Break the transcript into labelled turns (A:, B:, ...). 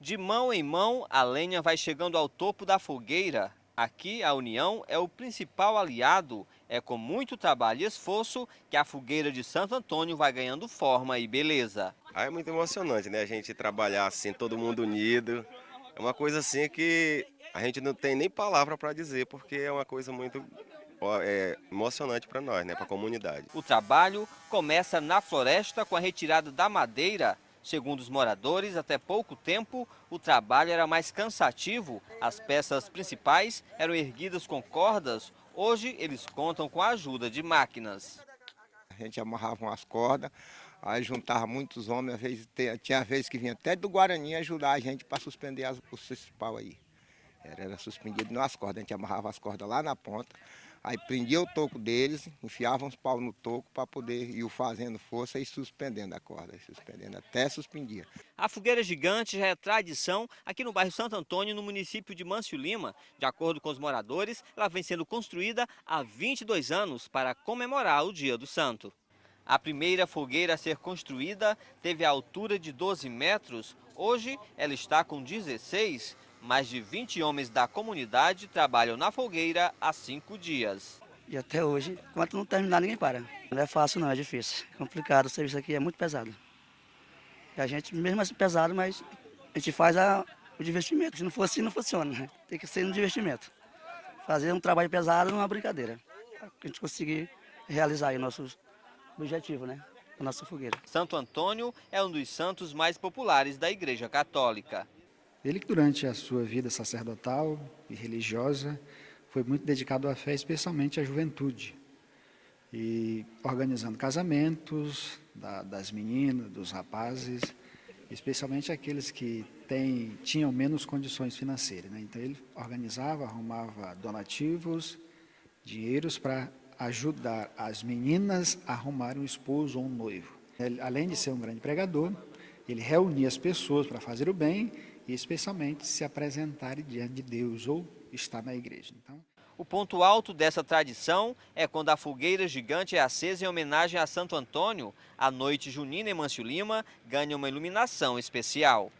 A: De mão em mão, a lenha vai chegando ao topo da fogueira. Aqui, a união é o principal aliado. É com muito trabalho e esforço que a fogueira de Santo Antônio vai ganhando forma e beleza.
B: É muito emocionante, né? A gente trabalhar assim, todo mundo unido. É uma coisa assim que a gente não tem nem palavra para dizer, porque é uma coisa muito emocionante para nós, né? Para a comunidade.
A: O trabalho começa na floresta com a retirada da madeira. Segundo os moradores, até pouco tempo, o trabalho era mais cansativo. As peças principais eram erguidas com cordas. Hoje, eles contam com a ajuda de máquinas.
C: A gente amarrava umas cordas, aí juntava muitos homens, às vezes, tinha vezes que vinha até do Guarani ajudar a gente para suspender os pau aí. Era suspendido nas cordas, a gente amarrava as cordas lá na ponta, aí prendia o toco deles, enfiava uns pau no toco para poder ir fazendo força e suspendendo a corda, suspendendo até suspendia.
A: A fogueira gigante já é tradição aqui no bairro Santo Antônio, no município de Mâncio Lima. De acordo com os moradores, ela vem sendo construída há 22 anos para comemorar o Dia do Santo. A primeira fogueira a ser construída teve a altura de 12 metros. Hoje ela está com 16. Mais de 20 homens da comunidade trabalham na fogueira há 5 dias.
D: E até hoje, enquanto não terminar, ninguém para. Não é fácil não, é difícil. É complicado, o serviço aqui é muito pesado. E a gente, mesmo assim pesado, mas a gente faz o divertimento. Se não for assim, não funciona, né? Tem que ser um divertimento. Fazer um trabalho pesado não é uma brincadeira. Para a gente conseguir realizar aí nossos objetivos, né? A nossa fogueira.
A: Santo Antônio é um dos santos mais populares da Igreja Católica.
E: Ele que durante a sua vida sacerdotal e religiosa foi muito dedicado à fé, especialmente à juventude. E organizando casamentos das meninas, dos rapazes, especialmente aqueles que tinham menos condições financeiras, né? Então ele organizava, arrumava donativos, dinheiros para ajudar as meninas a arrumar um esposo ou um noivo. Ele, além de ser um grande pregador, ele reunia as pessoas para fazer o bem e especialmente se apresentarem diante de Deus ou estar na igreja. Então,
A: o ponto alto dessa tradição é quando a fogueira gigante é acesa em homenagem a Santo Antônio. A noite junina em Mâncio Lima ganha uma iluminação especial.